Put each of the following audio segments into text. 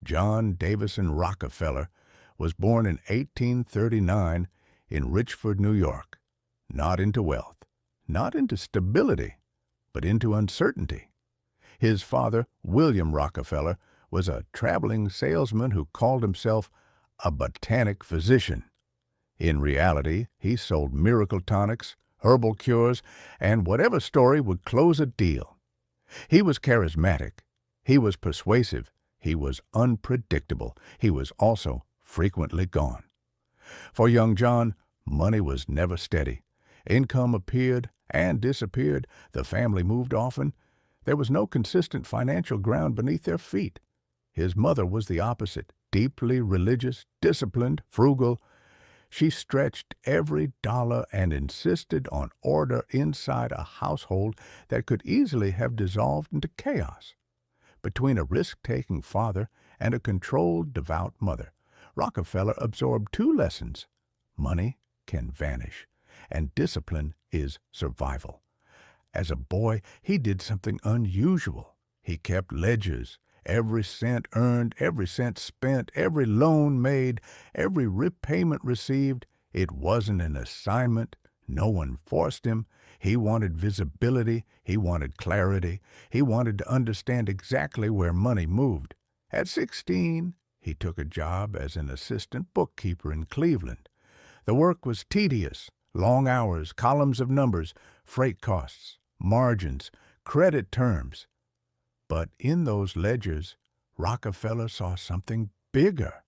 John Davison Rockefeller, was born in 1839 in Richford, New York, not into wealth, not into stability, but into uncertainty. His father, William Rockefeller, was a traveling salesman who called himself a botanic physician. In reality, he sold miracle tonics, herbal cures, and whatever story would close a deal. He was charismatic. He was persuasive. He was unpredictable. He was also frequently gone. For young John, money was never steady. Income appeared and disappeared. The family moved often. There was no consistent financial ground beneath their feet. His mother was the opposite, deeply religious, disciplined, frugal. She stretched every dollar and insisted on order inside a household that could easily have dissolved into chaos. Between a risk-taking father and a controlled, devout mother, Rockefeller absorbed two lessons. Money can vanish, and discipline is survival. As a boy, he did something unusual. He kept ledgers. Every cent earned, every cent spent, every loan made, every repayment received. It wasn't an assignment. No one forced him. He wanted visibility. He wanted clarity. He wanted to understand exactly where money moved. At 16, he took a job as an assistant bookkeeper in Cleveland. The work was tedious, long hours, columns of numbers, freight costs, margins, credit terms. But in those ledgers, Rockefeller saw something bigger.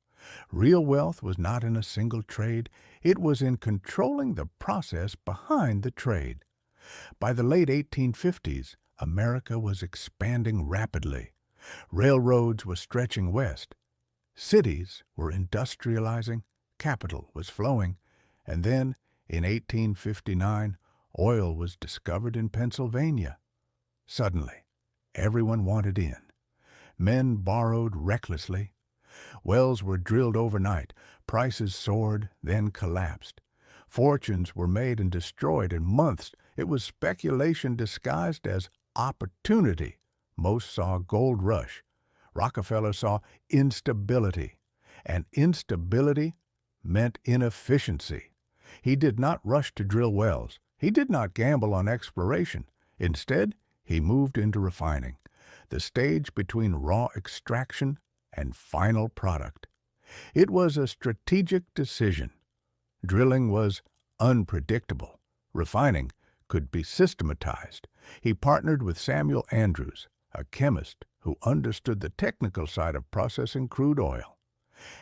Real wealth was not in a single trade. It was in controlling the process behind the trade. By the late 1850s, America was expanding rapidly. Railroads were stretching west. Cities were industrializing. Capital was flowing. And then, in 1859, oil was discovered in Pennsylvania. Suddenly, everyone wanted in. Men borrowed recklessly. Wells were drilled overnight. Prices soared, then collapsed. Fortunes were made and destroyed in months. It was speculation disguised as opportunity. Most saw gold rush. Rockefeller saw instability. And instability meant inefficiency. He did not rush to drill wells. He did not gamble on exploration. Instead, he moved into refining, the stage between raw extraction and final product. It was a strategic decision. Drilling was unpredictable. Refining could be systematized. He partnered with Samuel Andrews, a chemist who understood the technical side of processing crude oil.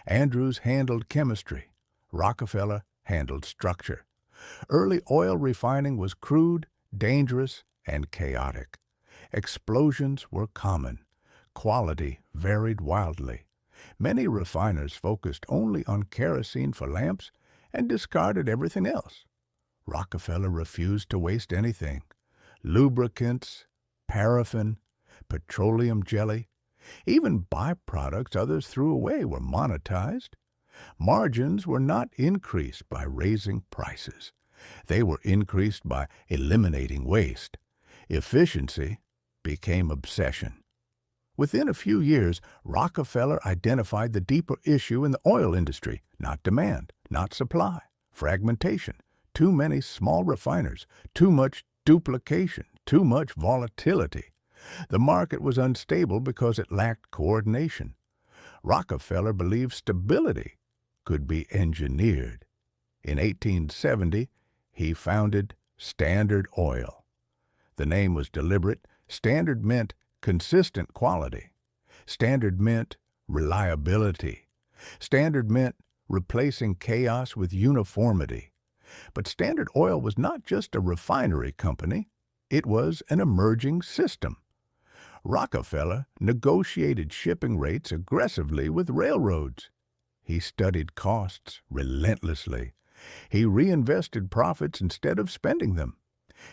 Andrews handled chemistry. Rockefeller handled structure. Early oil refining was crude, dangerous, and chaotic. Explosions were common. Quality varied wildly. Many refiners focused only on kerosene for lamps and discarded everything else. Rockefeller refused to waste anything. Lubricants, paraffin, petroleum jelly, even byproducts others threw away were monetized. Margins were not increased by raising prices. They were increased by eliminating waste. Efficiency became obsession. Within a few years, Rockefeller identified the deeper issue in the oil industry, not demand, not supply, fragmentation, too many small refiners, too much duplication, too much volatility. The market was unstable because it lacked coordination. Rockefeller believed stability could be engineered. In 1870, he founded Standard Oil. The name was deliberate. Standard meant consistent quality. Standard meant reliability. Standard meant replacing chaos with uniformity. But Standard Oil was not just a refinery company. It was an emerging system. Rockefeller negotiated shipping rates aggressively with railroads. He studied costs relentlessly. He reinvested profits instead of spending them.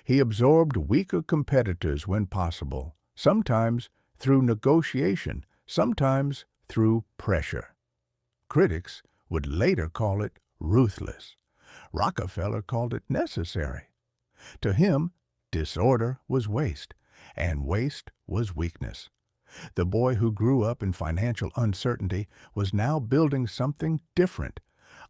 He absorbed weaker competitors when possible, sometimes through negotiation, sometimes through pressure. Critics would later call it ruthless. Rockefeller called it necessary. To him, disorder was waste, and waste was weakness. The boy who grew up in financial uncertainty was now building something different,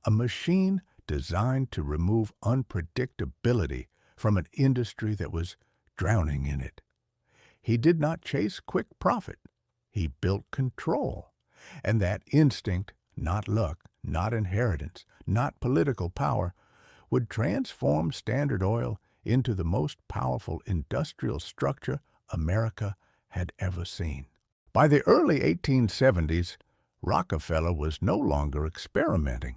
a machine designed to remove unpredictability from an industry that was drowning in it. He did not chase quick profit. He built control. And that instinct, not luck, not inheritance, not political power, would transform Standard Oil into the most powerful industrial structure America had ever seen. By the early 1870s, Rockefeller was no longer experimenting.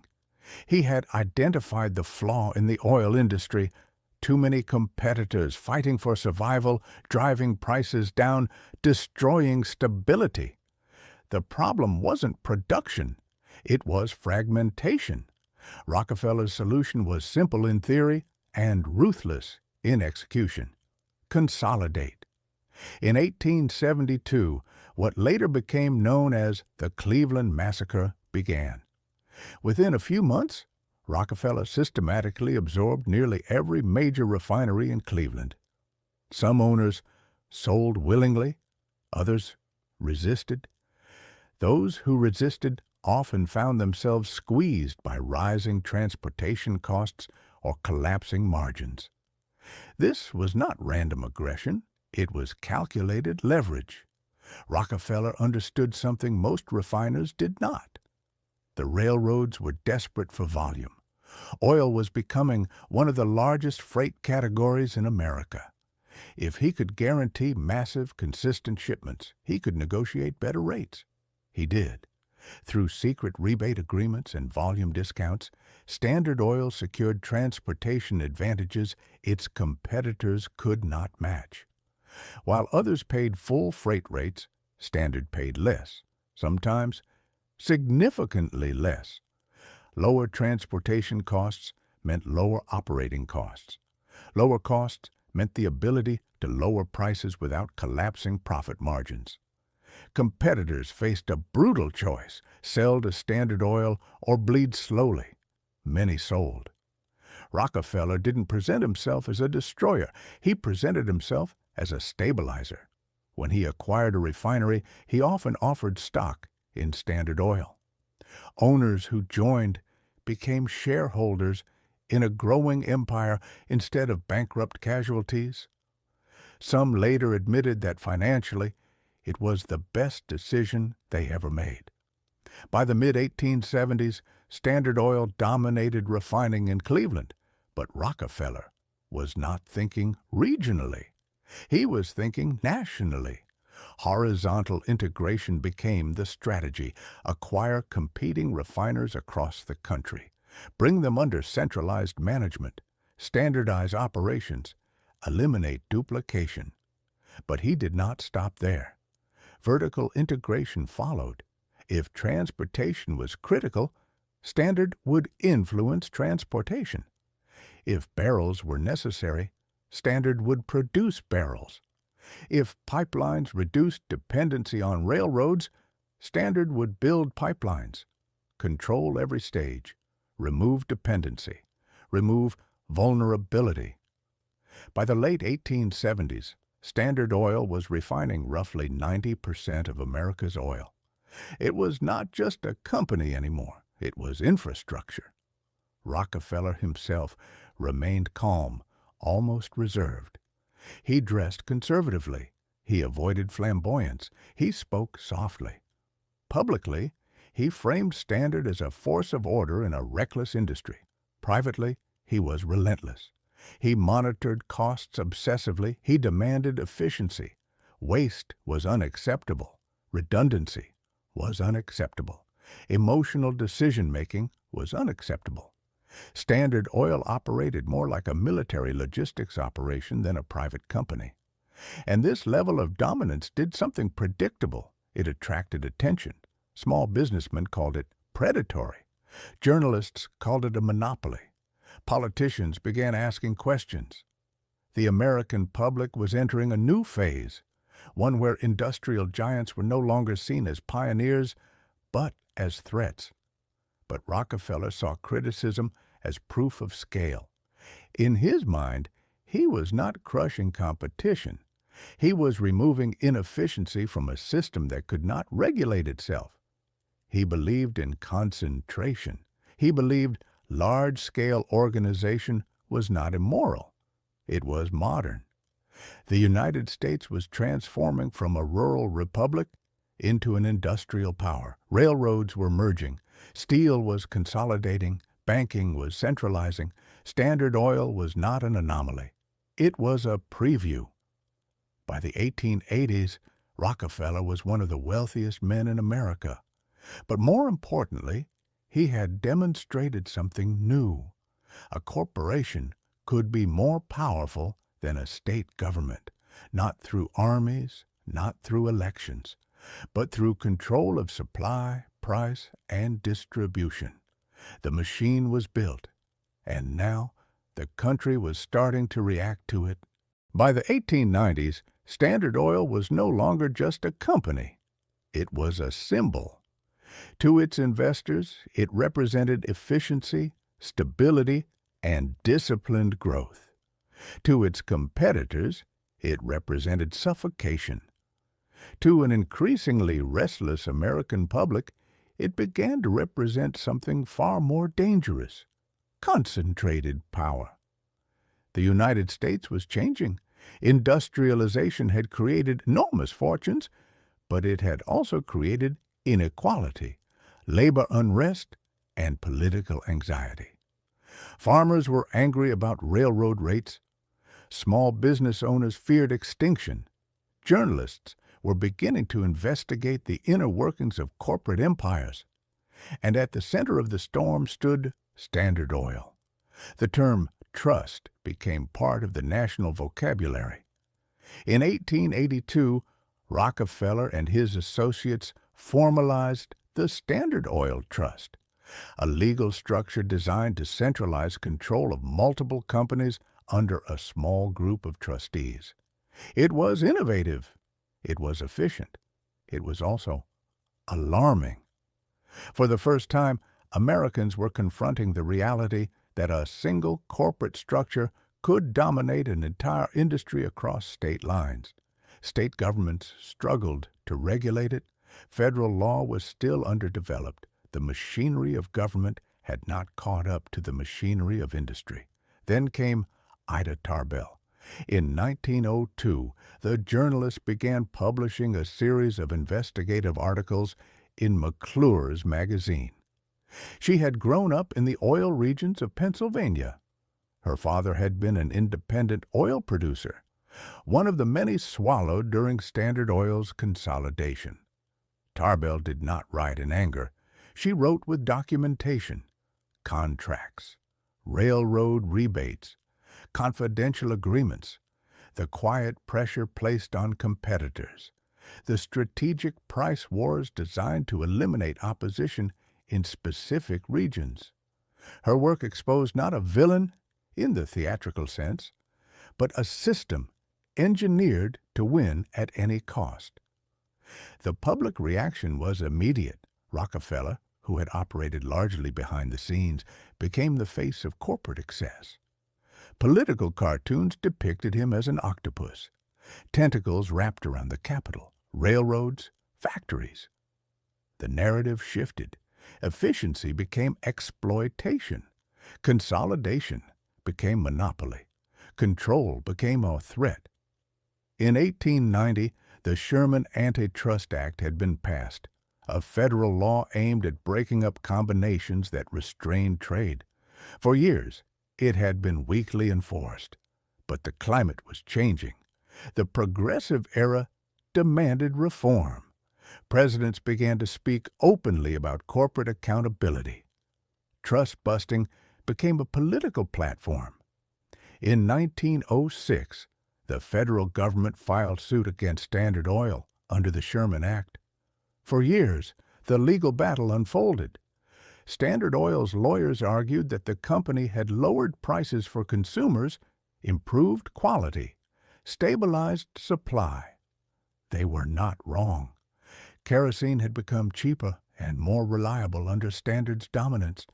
He had identified the flaw in the oil industry: too many competitors fighting for survival, driving prices down, destroying stability. The problem wasn't production, it was fragmentation. Rockefeller's solution was simple in theory and ruthless in execution: consolidate. In 1872, what later became known as the Cleveland Massacre began. Within a few months, Rockefeller systematically absorbed nearly every major refinery in Cleveland. Some owners sold willingly, others resisted. Those who resisted often found themselves squeezed by rising transportation costs or collapsing margins. This was not random aggression, it was calculated leverage. Rockefeller understood something most refiners did not. The railroads were desperate for volume. Oil was becoming one of the largest freight categories in America. If he could guarantee massive, consistent shipments, he could negotiate better rates. He did. Through secret rebate agreements and volume discounts, Standard Oil secured transportation advantages its competitors could not match. While others paid full freight rates, Standard paid less, sometimes significantly less. Lower transportation costs meant lower operating costs. Lower costs meant the ability to lower prices without collapsing profit margins. Competitors faced a brutal choice: sell to Standard Oil or bleed slowly. Many sold. Rockefeller didn't present himself as a destroyer. He presented himself as a stabilizer. When he acquired a refinery, he often offered stock in Standard Oil. Owners who joined became shareholders in a growing empire instead of bankrupt casualties. Some later admitted that financially, it was the best decision they ever made. By the mid-1870s, Standard Oil dominated refining in Cleveland, but Rockefeller was not thinking regionally. He was thinking nationally. Horizontal integration became the strategy: acquire competing refiners across the country, bring them under centralized management, standardize operations, eliminate duplication. But he did not stop there. Vertical integration followed. If transportation was critical, Standard would influence transportation. If barrels were necessary, Standard would produce barrels. If pipelines reduced dependency on railroads, Standard would build pipelines, control every stage, remove dependency, remove vulnerability. By the late 1870s, Standard Oil was refining roughly 90% of America's oil. It was not just a company anymore, it was infrastructure. Rockefeller himself remained calm, almost reserved. He dressed conservatively. He avoided flamboyance. He spoke softly. Publicly, he framed Standard as a force of order in a reckless industry. Privately, he was relentless. He monitored costs obsessively. He demanded efficiency. Waste was unacceptable. Redundancy was unacceptable. Emotional decision-making was unacceptable. Standard Oil operated more like a military logistics operation than a private company. And this level of dominance did something predictable. It attracted attention. Small businessmen called it predatory. Journalists called it a monopoly. Politicians began asking questions. The American public was entering a new phase, one where industrial giants were no longer seen as pioneers, but as threats. But Rockefeller saw criticism as proof of scale. In his mind, he was not crushing competition. He was removing inefficiency from a system that could not regulate itself. He believed in concentration. He believed large-scale organization was not immoral. It was modern. The United States was transforming from a rural republic into an industrial power. Railroads were merging. Steel was consolidating. Banking was centralizing. Standard Oil was not an anomaly. It was a preview. By the 1880s, Rockefeller was one of the wealthiest men in America. But more importantly, he had demonstrated something new. A corporation could be more powerful than a state government, not through armies, not through elections, but through control of supply, price, and distribution. The machine was built, and now the country was starting to react to it. By the 1890s, Standard Oil was no longer just a company. It was a symbol. To its investors, it represented efficiency, stability, and disciplined growth. To its competitors, it represented suffocation. To an increasingly restless American public, it began to represent something far more dangerous: concentrated power. The United States was changing. Industrialization had created enormous fortunes, but it had also created inequality, labor unrest, and political anxiety. Farmers were angry about railroad rates. Small business owners feared extinction. Journalists were beginning to investigate the inner workings of corporate empires. And at the center of the storm stood Standard Oil. The term trust became part of the national vocabulary. In 1882, Rockefeller and his associates formalized the Standard Oil Trust, a legal structure designed to centralize control of multiple companies under a small group of trustees. It was innovative. It was efficient. It was also alarming. For the first time, Americans were confronting the reality that a single corporate structure could dominate an entire industry across state lines. State governments struggled to regulate it. Federal law was still underdeveloped. The machinery of government had not caught up to the machinery of industry. Then came Ida Tarbell. In 1902, the journalist began publishing a series of investigative articles in McClure's magazine. She had grown up in the oil regions of Pennsylvania. Her father had been an independent oil producer, one of the many swallowed during Standard Oil's consolidation. Tarbell did not write in anger. She wrote with documentation: contracts, railroad rebates, confidential agreements, the quiet pressure placed on competitors, the strategic price wars designed to eliminate opposition in specific regions. Her work exposed not a villain in the theatrical sense, but a system engineered to win at any cost. The public reaction was immediate. Rockefeller, who had operated largely behind the scenes, became the face of corporate excess. Political cartoons depicted him as an octopus, tentacles wrapped around the Capitol, railroads, factories. The narrative shifted. Efficiency became exploitation. Consolidation became monopoly. Control became a threat. In 1890, the Sherman Antitrust Act had been passed, a federal law aimed at breaking up combinations that restrained trade. For years, it had been weakly enforced, but the climate was changing. The progressive era demanded reform. Presidents began to speak openly about corporate accountability. Trust-busting became a political platform. In 1906, the federal government filed suit against Standard Oil under the Sherman Act. For years, the legal battle unfolded. Standard Oil's lawyers argued that the company had lowered prices for consumers, improved quality, stabilized supply. They were not wrong. Kerosene had become cheaper and more reliable under Standard's dominance,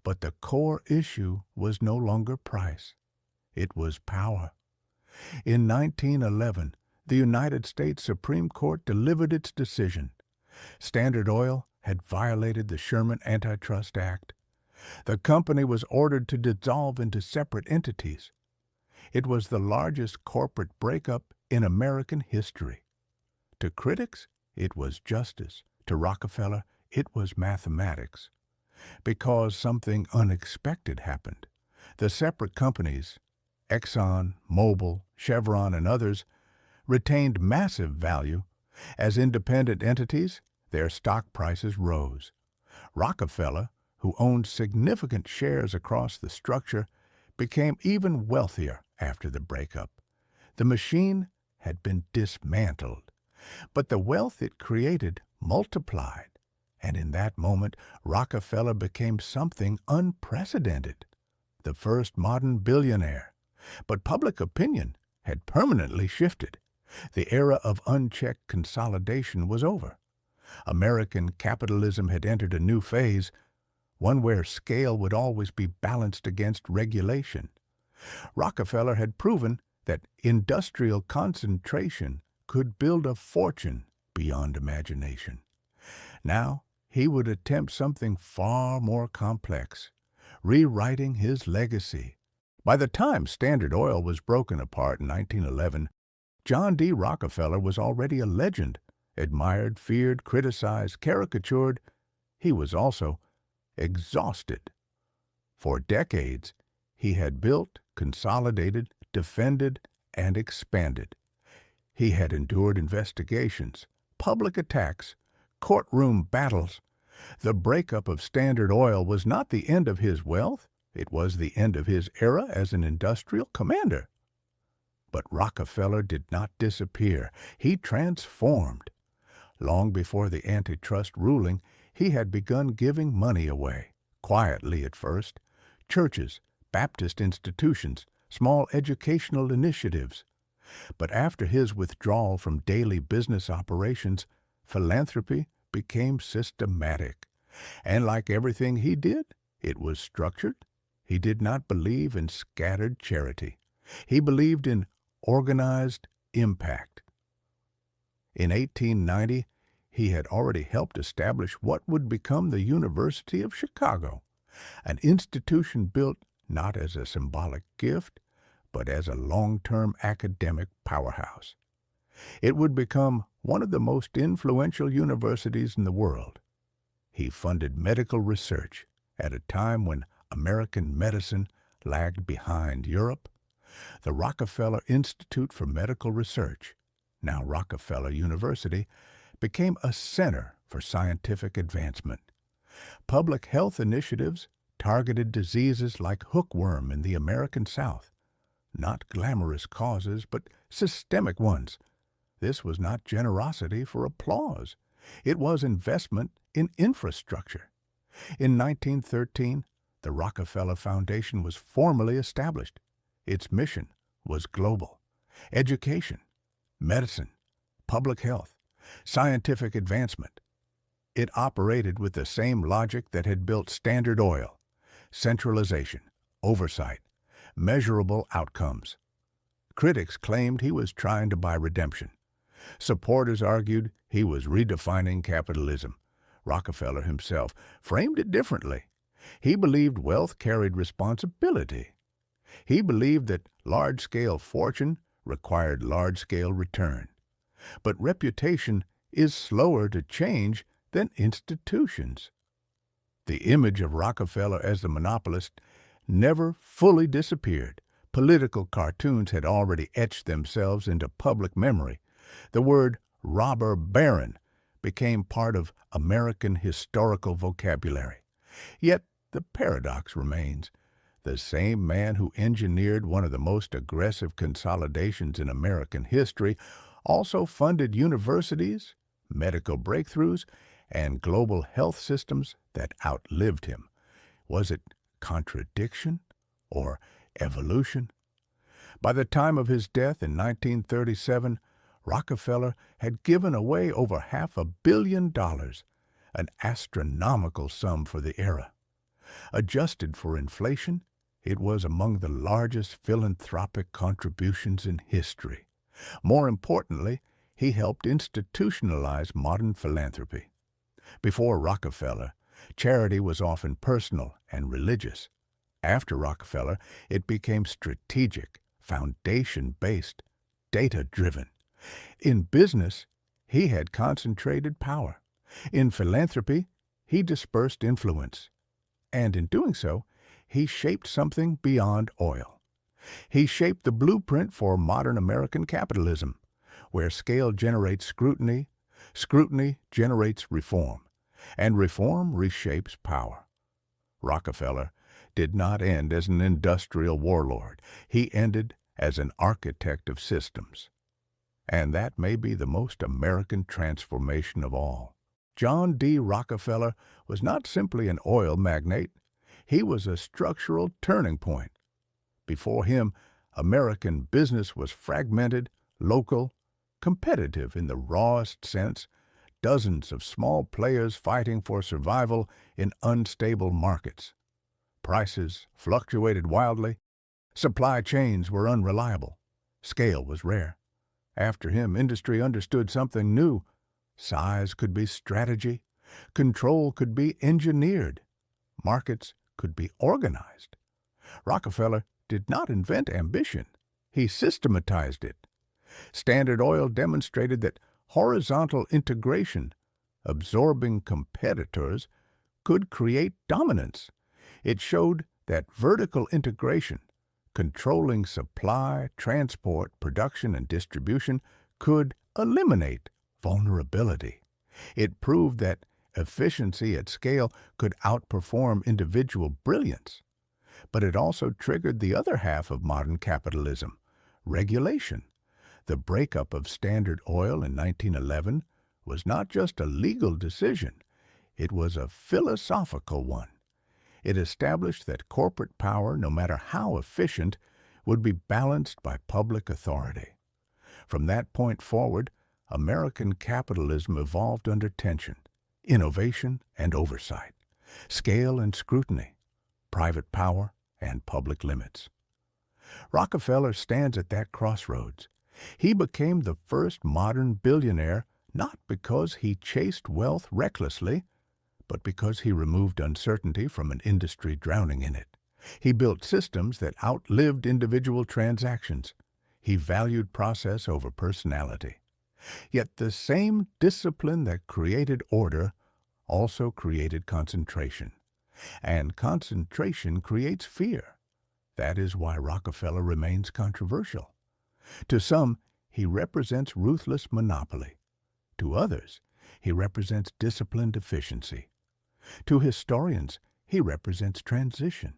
but the core issue was no longer price. It was power. In 1911, the United States Supreme Court delivered its decision. Standard Oil had violated the Sherman Antitrust Act. The company was ordered to dissolve into separate entities. It was the largest corporate breakup in American history. To critics, it was justice. To Rockefeller, it was mathematics. Because something unexpected happened. The separate companies, Exxon, Mobil, Chevron, and others, retained massive value. As independent entities, their stock prices rose. Rockefeller, who owned significant shares across the structure, became even wealthier after the breakup. The machine had been dismantled, but the wealth it created multiplied, and in that moment Rockefeller became something unprecedented, the first modern billionaire. But public opinion had permanently shifted. The era of unchecked consolidation was over. American capitalism had entered a new phase, one where scale would always be balanced against regulation. Rockefeller had proven that industrial concentration could build a fortune beyond imagination. Now he would attempt something far more complex, rewriting his legacy. By the time Standard Oil was broken apart in 1911, John D. Rockefeller was already a legend, admired, feared, criticized, caricatured. He was also exhausted. For decades, he had built, consolidated, defended, and expanded. He had endured investigations, public attacks, courtroom battles. The breakup of Standard Oil was not the end of his wealth. It was the end of his era as an industrial commander. But Rockefeller did not disappear. He transformed. Long before the antitrust ruling, he had begun giving money away, quietly at first. Churches, Baptist institutions, small educational initiatives. But after his withdrawal from daily business operations, philanthropy became systematic. And like everything he did, it was structured. He did not believe in scattered charity. He believed in organized impact. In 1890, he had already helped establish what would become the University of Chicago, an institution built not as a symbolic gift, but as a long-term academic powerhouse. It would become one of the most influential universities in the world. He funded medical research at a time when American medicine lagged behind Europe. The Rockefeller Institute for Medical Research, now Rockefeller University, became a center for scientific advancement. Public health initiatives targeted diseases like hookworm in the American South. Not glamorous causes, but systemic ones. This was not generosity for applause. It was investment in infrastructure. In 1913, the Rockefeller Foundation was formally established. Its mission was global. Education, medicine, public health, scientific advancement. It operated with the same logic that had built Standard Oil: centralization, oversight, measurable outcomes. Critics claimed he was trying to buy redemption. Supporters argued he was redefining capitalism. Rockefeller himself framed it differently. He believed wealth carried responsibility. He believed that large-scale fortune required large-scale return. But reputation is slower to change than institutions. The image of Rockefeller as the monopolist never fully disappeared. Political cartoons had already etched themselves into public memory. The word robber baron became part of American historical vocabulary. Yet the paradox remains. The same man who engineered one of the most aggressive consolidations in American history also funded universities, medical breakthroughs, and global health systems that outlived him. Was it contradiction or evolution? By the time of his death in 1937, Rockefeller had given away over $500 million, an astronomical sum for the era. Adjusted for inflation, it was among the largest philanthropic contributions in history. More importantly, he helped institutionalize modern philanthropy. Before Rockefeller, charity was often personal and religious. After Rockefeller, it became strategic, foundation-based, data-driven. In business, he had concentrated power. In philanthropy, he dispersed influence. And in doing so, he shaped something beyond oil. He shaped the blueprint for modern American capitalism, where scale generates scrutiny, scrutiny generates reform, and reform reshapes power. Rockefeller did not end as an industrial warlord. He ended as an architect of systems. And that may be the most American transformation of all. John D. Rockefeller was not simply an oil magnate. He was a structural turning point. Before him, American business was fragmented, local, competitive in the rawest sense, dozens of small players fighting for survival in unstable markets. Prices fluctuated wildly. Supply chains were unreliable. Scale was rare. After him, industry understood something new. Size could be strategy. Control could be engineered. Markets could be organized. Rockefeller did not invent ambition. He systematized it. Standard Oil demonstrated that horizontal integration, absorbing competitors, could create dominance. It showed that vertical integration, controlling supply, transport, production, and distribution, could eliminate vulnerability. It proved that efficiency at scale could outperform individual brilliance. But it also triggered the other half of modern capitalism, regulation. The breakup of Standard Oil in 1911 was not just a legal decision, it was a philosophical one. It established that corporate power, no matter how efficient, would be balanced by public authority. From that point forward, American capitalism evolved under tension, innovation and oversight, scale and scrutiny, private power and public limits. Rockefeller stands at that crossroads. He became the first modern billionaire not because he chased wealth recklessly, but because he removed uncertainty from an industry drowning in it. He built systems that outlived individual transactions. He valued process over personality. Yet the same discipline that created order also created concentration. And concentration creates fear. That is why Rockefeller remains controversial. To some, he represents ruthless monopoly. To others, he represents disciplined efficiency. To historians, he represents transition.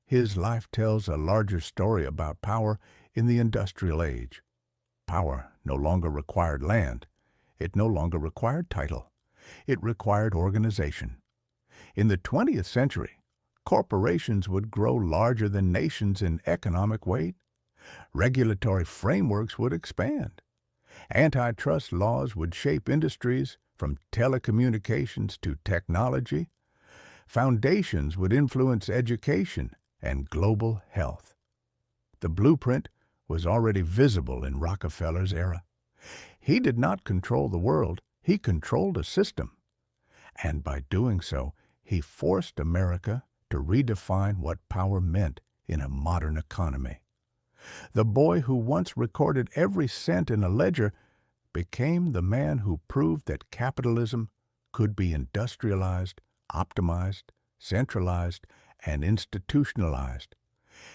His life tells a larger story about power in the industrial age. Power no longer required land. It no longer required title. It required organization. In the 20th century, corporations would grow larger than nations in economic weight. Regulatory frameworks would expand. Antitrust laws would shape industries from telecommunications to technology. Foundations would influence education and global health. The blueprint was already visible in Rockefeller's era. He did not control the world, he controlled a system. And by doing so, he forced America to redefine what power meant in a modern economy. The boy who once recorded every cent in a ledger became the man who proved that capitalism could be industrialized, optimized, centralized, and institutionalized.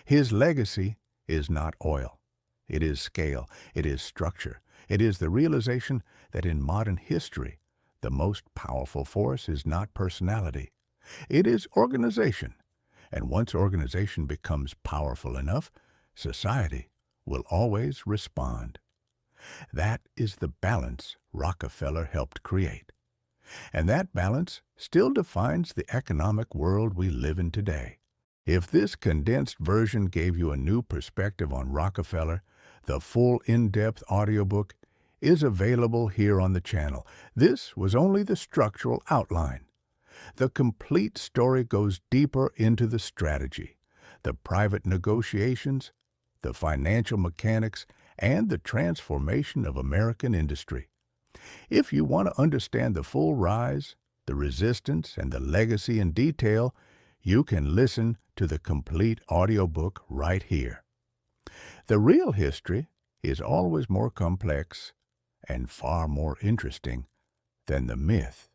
His legacy is not oil. It is scale. It is structure. It is the realization that in modern history, the most powerful force is not personality. It is organization. And once organization becomes powerful enough, society will always respond. That is the balance Rockefeller helped create. And that balance still defines the economic world we live in today. If this condensed version gave you a new perspective on Rockefeller, the full in-depth audiobook is available here on the channel. This was only the structural outline. The complete story goes deeper into the strategy, the private negotiations, the financial mechanics, and the transformation of American industry. If you want to understand the full rise, the resistance, and the legacy in detail, you can listen to the complete audiobook right here. The real history is always more complex and far more interesting than the myth.